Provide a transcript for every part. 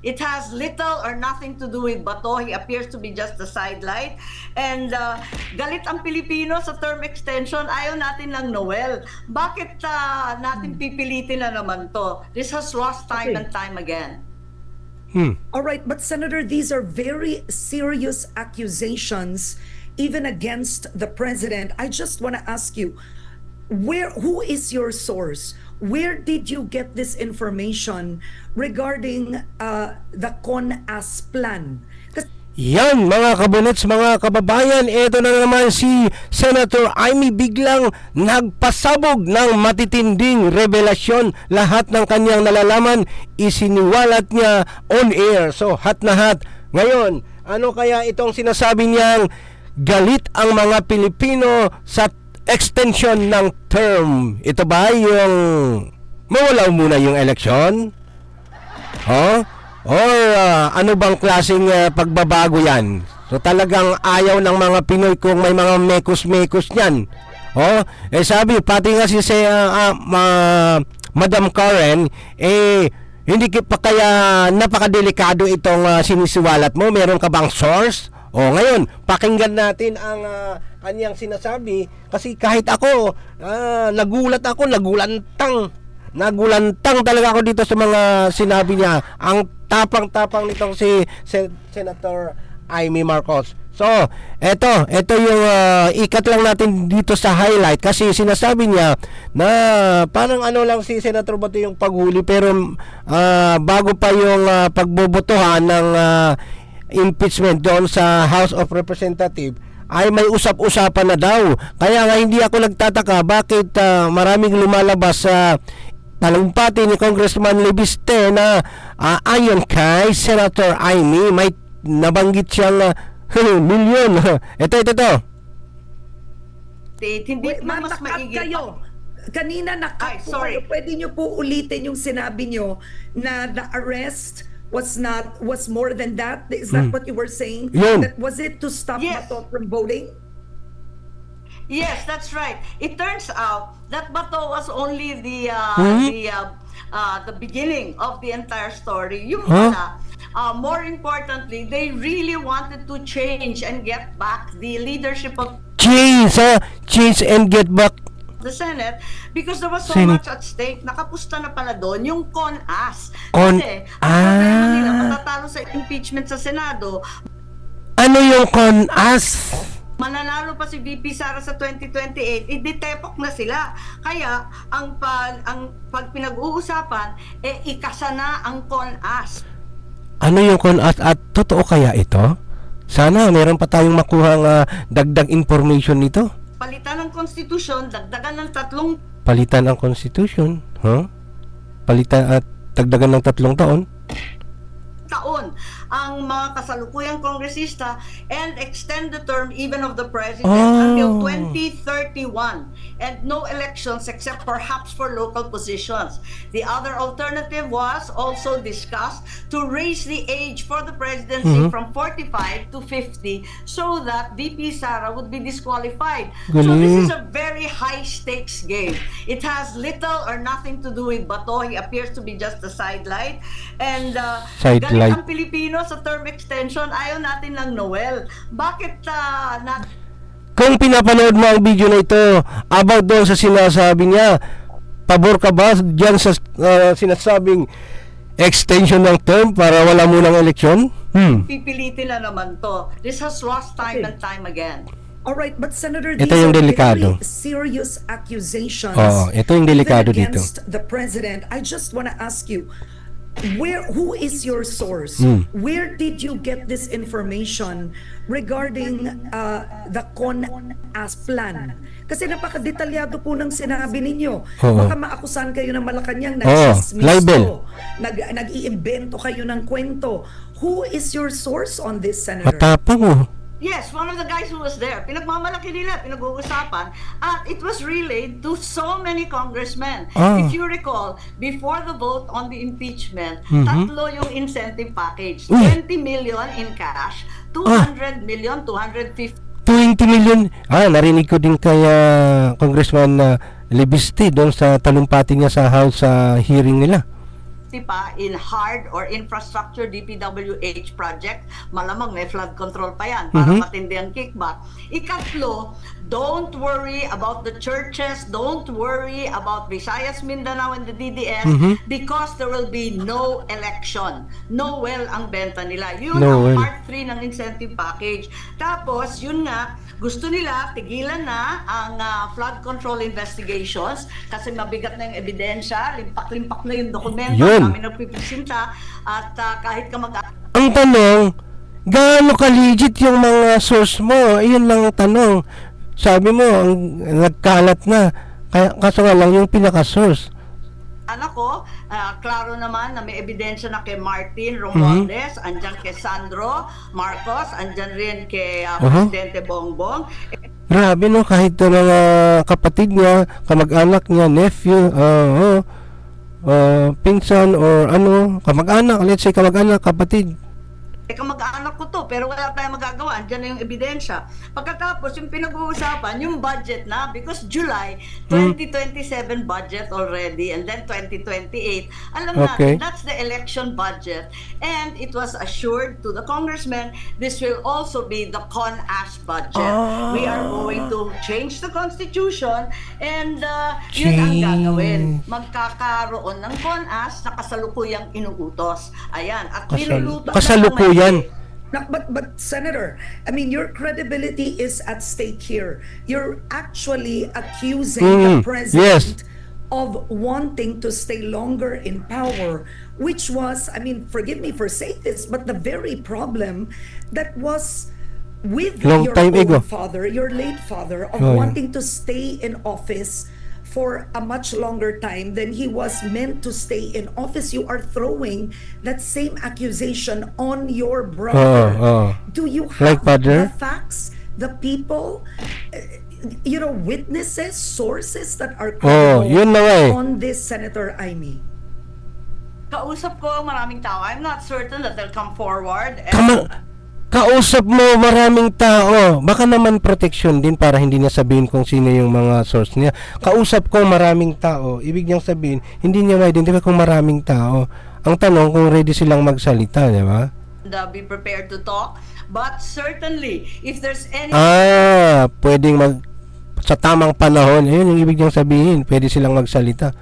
It has little or nothing to do with Bato. He appears to be just a sidelight. And galit ang Pilipino sa term extension. Ayaw natin ng Noel. Bakit natin pipilitin na naman to? This has lost time and time again. All right, but Senator, these are very serious accusations, even against the president. I just want to ask you, who is your source? Where did you get this information regarding the CONAS plan? Yan mga kabunets, mga kababayan, ito na naman si Senator Amy biglang nagpasabog ng matitinding revelasyon. Lahat ng kanyang nalalaman isiniwalat niya on air. So hat na hat. Ngayon, ano kaya itong sinasabi niyang galit ang mga Pilipino sa extension ng term? Ito ba yung mawala muna yung eleksyon? Or ano bang klaseng pagbabago yan? So talagang ayaw ng mga Pinoy kung may mga mekos-mekos niyan. Sabi, pati nga si Madam Karen, hindi pa kaya napakadelikado itong sinisiwalat mo? Meron ka bang source? Ngayon, pakinggan natin ang kanyang sinasabi. Kasi kahit ako, nagulantang talaga ako dito sa mga sinabi niya. Ang tapang-tapang nitong si Senator Amy Marcos. So, ito yung ikat lang natin dito sa highlight kasi sinasabi niya na parang ano lang si Senator Bato yung paghuli pero bago pa yung pagbobotohan ng impeachment doon sa House of Representatives ay may usap-usapan na daw. Kaya nga hindi ako nagtataka bakit maraming lumalabas sa talumpati ni Congressman Libiste na ayon kay Senator Amy may nabanggit siyang milyon. Ito. Hindi ba mas maigi? Kayo. Kanina Ay, sorry. Pwede niyo po ulitin yung sinabi niyo na the arrest was more than that? Is that what you were saying? Yun. That was it to stop Yes. Bato from voting? Yes, that's right. It turns out that Bato was only the beginning of the entire story. Yung pala, more importantly, they really wanted to change and get back the leadership of Change and get back the Senate because there was so Senate. much at stake. Nakapusta na pala doon yung CONAS. Con- Kasi ang problema nila, matatalo sa impeachment sa Senado, ano yung CONAS? mananalo pa si VP Sara sa 2028, iditepok na sila. Kaya ang pag pinag-uusapan, ikasa na ang CONAS. Ano yung CONAS at totoo kaya ito? Sana meron pa tayong makuhang dagdag information nito. Palitan ng konstitusyon, dagdagan ng 3 Palitan ang constitution, Palitan at dagdagan ng 3 taon. taon ang mga kasalukuyang kongresista and extend the term even of the president until 2031 and no elections except perhaps for local positions. The other alternative was also discussed to raise the age for the presidency from 45 to 50 so that VP Sara would be disqualified. So this is a very high stakes game. It has little or nothing to do with Bato. He appears to be just a sidelight and galit ang Pilipino sa term extension. Ayaw natin ng Noel. Bakit Kung pinapanood mo ang video na ito about doon sa sinasabi niya, pabor ka ba dyan sa sinasabing extension ng term para wala munang eleksyon? pipilitin na naman to? This has lost time and time again. All right, but Senator, Ito these yung are delikado. very serious accusations. Ito yung delikado even dito. against the president. I just want to ask you, who is your source? Where did you get this information regarding the CONAS plan? Kasi napakadetalyado po ng sinabi ninyo. Baka maakusan kayo ng Malacanang libel. nag-iimbento kayo ng kwento. Who is your source on this, Senator? Matapang Yes, one of the guys who was there, pinagmamalaki nila, pinag-uusapan, at it was relayed to so many congressmen. If you recall, before the vote on the impeachment, tatlo yung incentive package. 20 million in cash, 200 million, 250 20 million. Narinig ko din kay Congressman Libiste doon sa talumpati niya sa House hearing nila. pa in hard or infrastructure DPWH project, malamang may flood control pa yan para matindi ang kickback. Ikatlo, don't worry about the churches, don't worry about Visayas, Mindanao, and the DDS because there will be no election. Noel ang benta nila. Yun Noel. ang part 3 ng incentive package. Tapos, yun nga, gusto nila tigilan na ang flood control investigations kasi mabigat na yung ebidensya, limpak-limpak na yung dokumento, Yun. kami nagpipresinta at kahit ka Ang tanong, gaano ka-legit yung mga source mo? Iyon lang ang tanong. Sabi mo, nagkalat na. Kaya, kaso nga lang yung pinaka-source. anak ko, klaro naman na may ebidensya na kay Martin Romualdez, andyan kay Sandro Marcos, andyan rin kay Presidente Bongbong. Grabe no, kahit mga kapatid niya, kamag-anak niya, nephew, pinsan or ano, kamag-anak, let's say kamag-anak, kapatid. Kamag-anak ko to, pero wala tayong magagawa. Andiyan na yung ebidensya. Pagkatapos, yung pinag-uusapan, yung budget na, because July 2027 budget already, and then 2028, alam Okay. na, that's the election budget. And it was assured to the congressman, this will also be the CONAS budget. We are going to change the constitution, and yun ang gagawin. Magkakaroon ng CONAS na kasalukuyang inuutos. Ayan. At niluluto Kasalukuyan. No, but Senator, I mean, your credibility is at stake here. You're actually accusing the president of wanting to stay longer in power, which was, I mean, forgive me for saying this, but the very problem that was with Long your time ago. father, your late father, of Oh, yeah. wanting to stay in office for a much longer time than he was meant to stay in office. You are throwing that same accusation on your brother. Do you Like have father? the facts, the people, witnesses, sources that are credible yun na nga eh. on this, Senator Amy? Kausap ko maraming tao. I'm not certain that they'll come forward. And Kausap mo maraming tao. Baka naman protection din para hindi niya sabihin kung sino yung mga source niya. Kausap ko maraming tao. Ibig niyang sabihin, hindi niya ma-identify kung maraming tao. Ang tanong kung ready silang magsalita, di ba? be prepared to talk. But certainly, if there's any Pwedeng sa tamang panahon, ayun yung ibig niyang sabihin, pwede silang magsalita.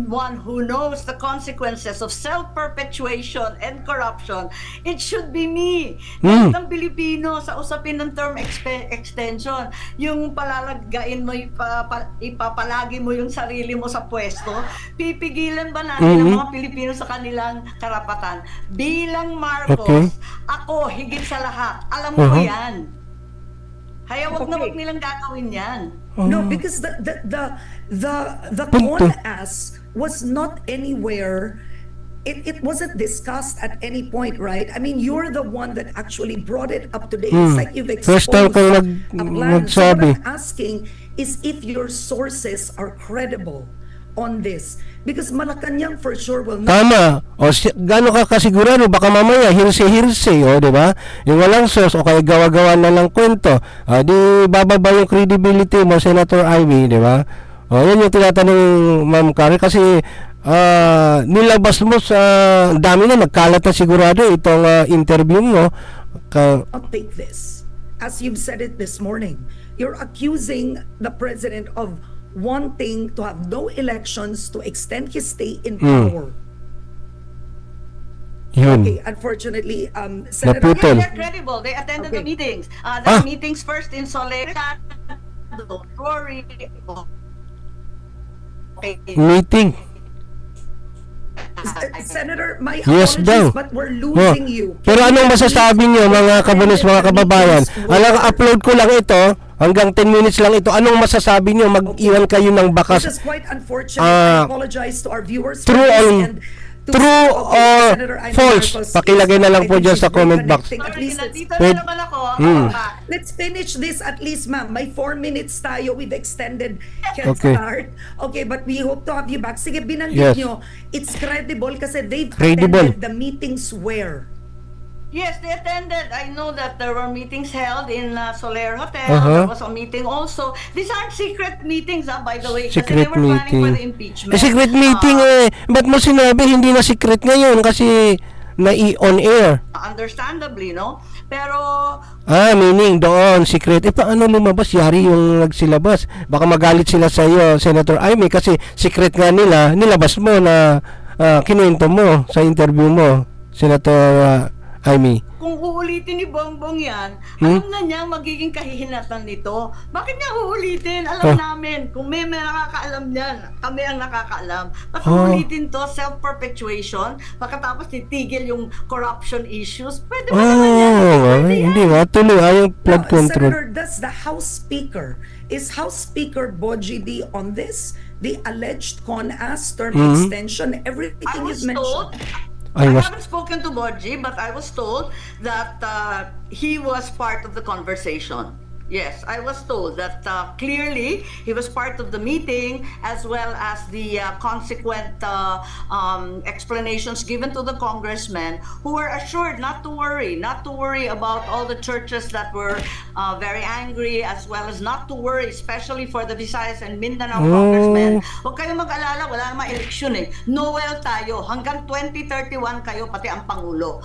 one who knows the consequences of self-perpetuation and corruption, it should be me. Ng Pilipino sa usapin ng term extension, yung palalagain mo, ipapalagi mo yung sarili mo sa pwesto, pipigilan ba natin ang mga Pilipino sa kanilang karapatan? Bilang Marcos, ako higit sa lahat, alam ko yan. Kaya wag na wag nilang gagawin yan. No, because the CONAS was not anywhere. It wasn't discussed at any point, right? I mean, you're the one that actually brought it up today. It's like you've First exposed time a kang plan. So what nagsabi. I'm asking is if your sources are credible on this. Because Malacanang for sure will not. Tama. O gaano ka kasigurado, baka mamaya hirse-hirse, di ba? Yung walang source o kaya gawa-gawa na lang kwento. Di bababa yung credibility mo, Senator Ivy, di ba? O yan yung tinatanong Ma'am Karen kasi nilabas mo sa dami na nagkalat na sigurado itong interview mo. I'll take this. As you've said it this morning, you're accusing the president of wanting to have no elections to extend his stay in power. Yun. Okay, unfortunately, Senator, Naputol. They're credible. They attended the meetings. The meetings first in Soledad, Rory. Okay. Meeting. Senator, my Yes apologies, daw. but we're losing you. Pero anong masasabi niyo mga kabunis, mga kababayan? Upload ko lang ito, hanggang 10 minutes lang ito. Anong masasabi niyo? Mag-iwan kayo ng bakas. This is quite unfortunate. I apologize to our viewers. for True this or and to- true okay, or Senator Amy false? Marcos Pakilagay na lang I po think dyan she's sa comment box. reconnecting. At least Nandito Pwede- na naman ako. let's finish this at least, ma'am. May 4 minutes tayo. We've extended. Can Okay. start. Okay, but we hope to have you back. Sige, binanggit Yes. nyo. It's credible kasi they've Credible. attended the meetings where? Yes, they attended. I know that there were meetings held in Soler Hotel. Uh-huh. There was a meeting also. These aren't secret meetings, by the way. Kasi Secret they were planning for the meeting. impeachment. Secret meeting ba't mo sinabi hindi na secret ngayon kasi on air? Understandably, no? Pero Meaning doon, secret. Paano lumabas? Yari yung nagsilabas. Baka magalit sila sa iyo, Senator Amy, kasi secret nga nila, nilabas mo na kinuwento mo sa interview mo, Senator Amy. kung uulitin ni Bongbong yan, alam na niya ang magiging kahihinatan nito. Bakit niya uulitin? Alam namin. Kung may nakakaalam niyan, kami ang nakakaalam. Bakit uulitin to? Self-perpetuation? Pagkatapos titigil yung corruption issues? Pwede ba naman yan? Pwede yan. Hindi nga, tuloy yung flood Now, control. Senator, does the House Speaker, is House Speaker Boji D on this? The alleged CONAS term extension, I everything was you've told, mentioned. I haven't spoken to Bodji, but I was told that he was part of the conversation. Yes, I was told that clearly he was part of the meeting, as well as the consequent explanations given to the congressmen, who were assured not to worry about all the churches that were very angry, as well as not to worry, especially for the Visayas and Mindanao congressmen. Huwag kayong mag-alala, wala namang eleksyon eh. Noel tayo, hanggang 2031 kayo, pati ang Pangulo.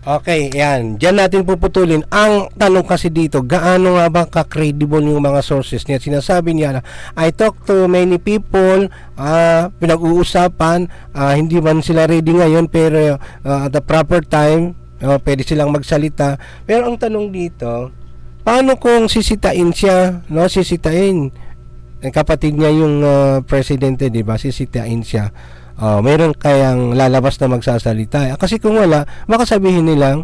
Okay, yan. Diyan natin puputulin. Ang tanong kasi dito, gaano nga ba ka-credible yung mga sources niya? Sinasabi niya na, I talked to many people, pinag-uusapan, hindi man sila ready ngayon, pero at the proper time, pwede silang magsalita. Pero ang tanong dito, paano kung sisitain siya? No, sisitain. Kapatid niya yung presidente, di ba? Sisitain siya. Meron kayang lalabas na magsasalita. Kasi kung wala, makasabihin nilang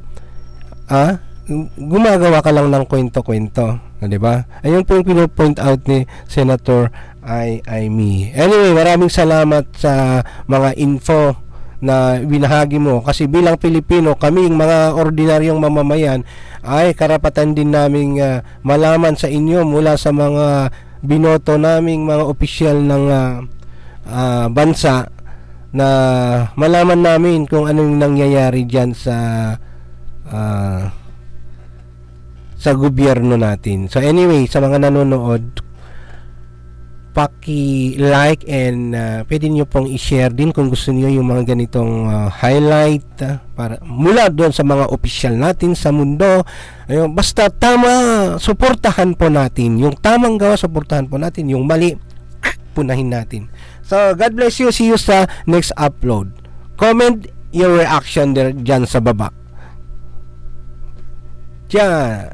gumagawa ka lang ng kwento-kwento, di ba? Ayun po yung pino-point out ni Senator Amy. Anyway, maraming salamat sa mga info na binahagi mo, kasi bilang Pilipino, kami yung mga ordinaryong mamamayan, ay karapatan din naming malaman sa inyo mula sa mga binoto naming mga opisyal ng bansa, na malaman namin kung anong nangyayari diyan sa gobyerno natin. So anyway, sa mga nanonood, paki-like and pwede niyo pong i-share din kung gusto niyo yung mga ganitong highlight para mula doon sa mga opisyal natin sa mundo. Ayun, basta tama, suportahan po natin. Yung tamang gawa, suportahan po natin. Yung mali, punahin natin. So, God bless you. See you sa next upload. Comment your reaction dyan sa baba. Diyan.